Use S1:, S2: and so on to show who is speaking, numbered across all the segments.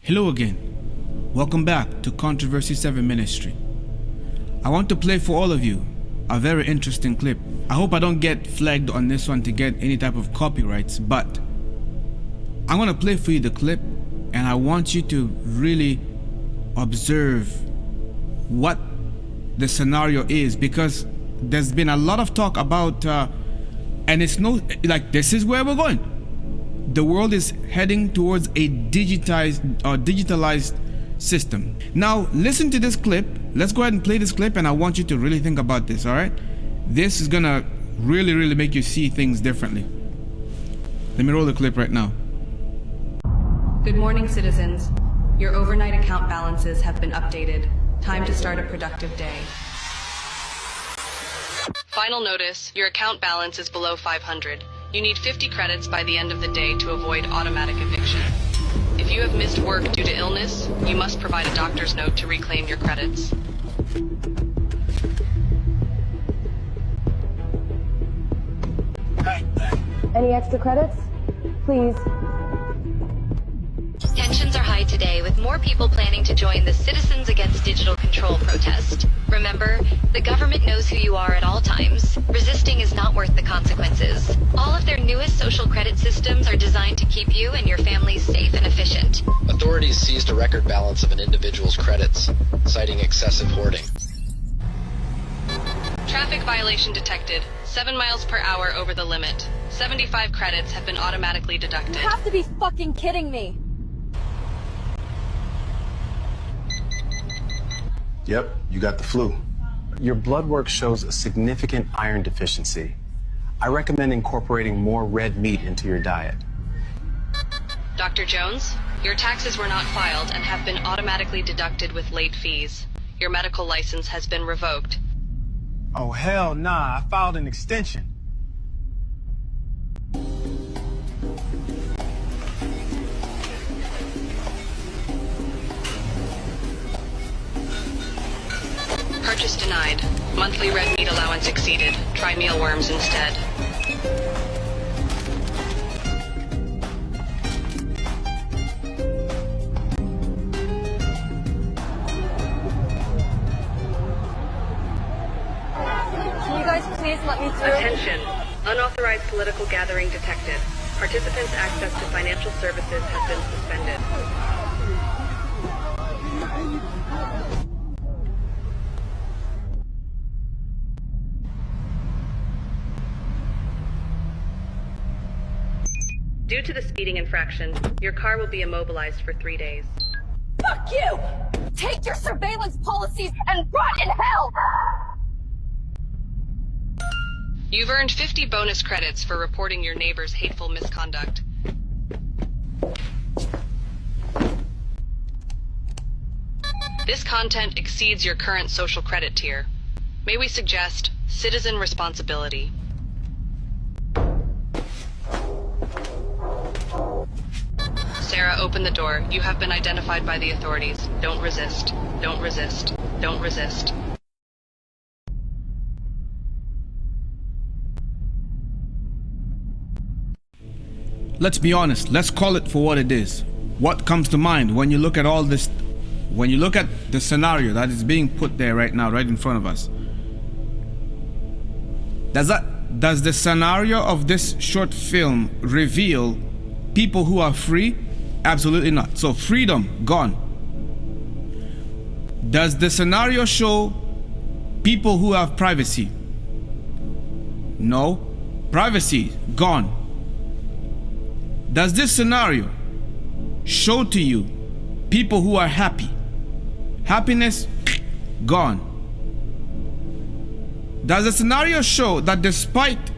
S1: Hello again. Welcome back to Controversy 7 Ministry. I want to play for all of you a very interesting clip. I hope I don't get flagged on this one to get any type of copyrights, but I'm going to play for you the clip, and I want you to really observe what the scenario is, because there's been a lot of talk about and it's no, like, this is where we're going. The world is heading towards a digitalized system. Now listen to this clip. Let's go ahead and play this clip, and I want you to really think about this. All right, this is gonna really make you see things differently. Let me roll the clip right now.
S2: Good morning, citizens. Your overnight account balances have been updated. Time to start a productive day. Final notice, your account balance is below 500. You need 50 credits by the end of the day to avoid automatic eviction. If you have missed work due to illness, you must provide a doctor's note to reclaim your credits.
S3: Any extra credits? Please.
S4: Tensions are high today, with more people planning to join the Citizens Against Digital Control protest. Remember, the government knows who you are at all times. Resisting is not worth the consequences. All of their newest social credit systems are designed to keep you and your families safe and efficient.
S5: Authorities seized a record balance of an individual's credits, citing excessive hoarding.
S2: Traffic violation detected. 7 miles per hour over the limit. 75 credits have been automatically deducted.
S3: You have to be fucking kidding me.
S6: Yep, you got the flu. Your blood work shows a significant iron deficiency. I recommend incorporating more red meat into your diet.
S2: Dr. Jones, your taxes were not filed and have been automatically deducted with late fees. Your medical license has been revoked.
S7: Oh, hell nah, I filed an extension.
S2: Purchase denied. Monthly red meat allowance exceeded. Try mealworms instead.
S3: Can you guys please let me through?
S2: Attention. Unauthorized political gathering detected. Participants' access to financial services has been suspended. Due to the speeding infraction, your car will be immobilized for 3 days.
S3: Fuck you! Take your surveillance policies and rot in hell!
S2: You've earned 50 bonus credits for reporting your neighbor's hateful misconduct. This content exceeds your current social credit tier. May we suggest citizen responsibility? Sarah, open the door. You have been identified by the authorities. Don't resist. Don't resist. Don't resist.
S1: Let's be honest. Let's call it for what it is. What comes to mind when you look at all this, when you look at the scenario that is being put there right now, right in front of us? Does the scenario of this short film reveal people who are free? Absolutely not. So freedom gone. Does the scenario show people who have privacy? No. Privacy gone. Does this scenario show to you people who are happy? Happiness gone. Does the scenario show that despite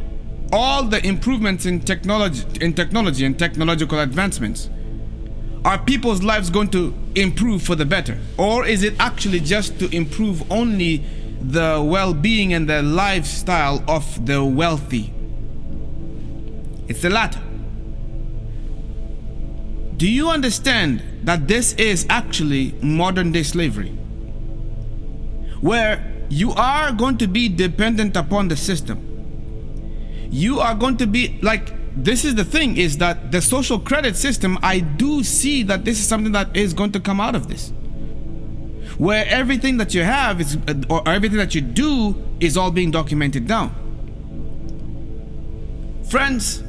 S1: all the improvements in technology and technological advancements, are people's lives going to improve for the better? Or is it actually just to improve only the well-being and the lifestyle of the wealthy? It's the latter. Do you understand that this is actually modern day slavery, where you are going to be dependent upon the system? You are going to be like, this is the thing, is that the social credit system, I do see that this is something that is going to come out of this, where everything that you have is, or everything that you do is all being documented down. Friends,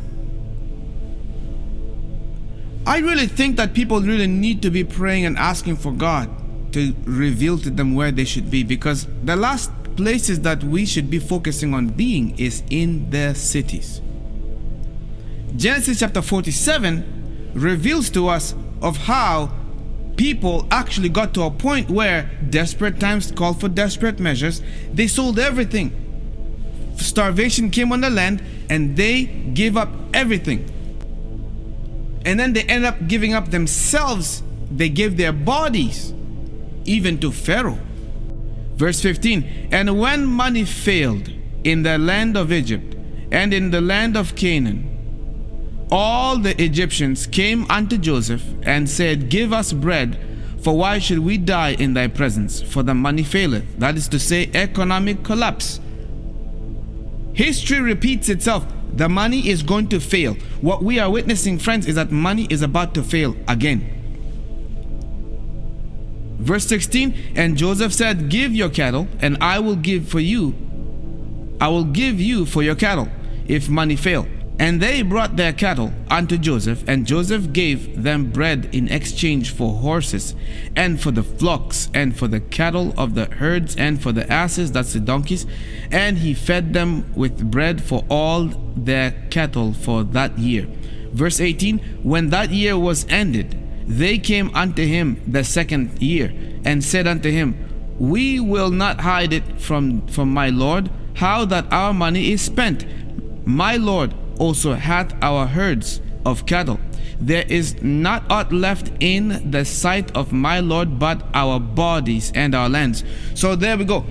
S1: I really think that people really need to be praying and asking for God to reveal to them where they should be, because the last places that we should be focusing on being is in the cities. Genesis chapter 47 reveals to us of how people actually got to a point where desperate times called for desperate measures. They sold everything. Starvation came on the land and they gave up everything. And then they end up giving up themselves. They gave their bodies even to Pharaoh. Verse 15, and when money failed in the land of Egypt and in the land of Canaan, all the Egyptians came unto Joseph and said, give us bread, for why should we die in thy presence? For the money faileth. That is to say, economic collapse. History repeats itself. The money is going to fail. What we are witnessing, friends, is that money is about to fail again. Verse 16, and Joseph said, give your cattle, and I will give you for your cattle, if money fail. And they brought their cattle unto Joseph, and Joseph gave them bread in exchange for horses, and for the flocks, and for the cattle of the herds, and for the asses, that's the donkeys. And he fed them with bread for all their cattle for that year. Verse 18, when that year was ended, they came unto him the second year, and said unto him, we will not hide it from my lord, how that our money is spent. My lord also hath our herds of cattle. There is not aught left in the sight of my lord but our bodies and our lands. So there we go.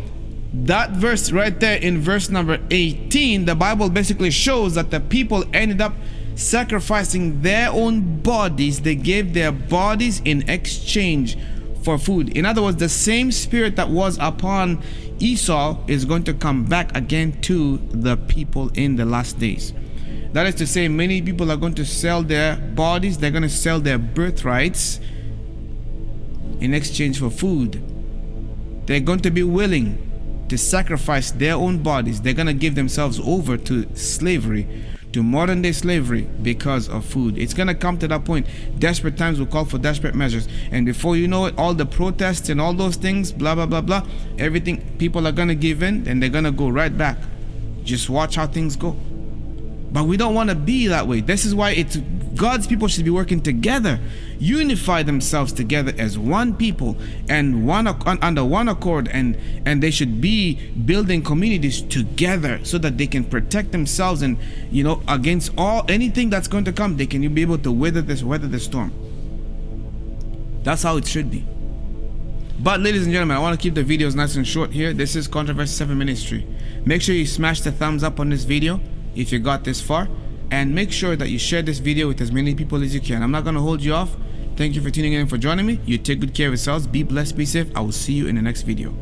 S1: That verse right there in verse number 18, the Bible basically shows that the people ended up sacrificing their own bodies. They gave their bodies in exchange for food. In other words, the same spirit that was upon Esau is going to come back again to the people in the last days. That is to say, many people are going to sell their bodies, they're going to sell their birthrights in exchange for food. They're going to be willing to sacrifice their own bodies. They're going to give themselves over to slavery, to modern day slavery, because of food. It's going to come to that point. Desperate times will call for desperate measures. And before you know it, all the protests and all those things, blah, blah, blah, blah, everything, people are going to give in and they're going to go right back. Just watch how things go. But we don't want to be that way. This is why it's God's people should be working together, unify themselves together as one people and under one accord, and they should be building communities together so that they can protect themselves and, you know, against anything that's going to come. They can be able to weather the storm. That's how it should be. But ladies and gentlemen, I want to keep the videos nice and short here. This is Controversy 7 Ministry. Make sure you smash the thumbs up on this video if you got this far, and make sure that you share this video with as many people as you can. I'm not going to hold you off. Thank you for tuning in and for joining me. You take good care of yourselves. Be blessed, be safe. I will see you in the next video.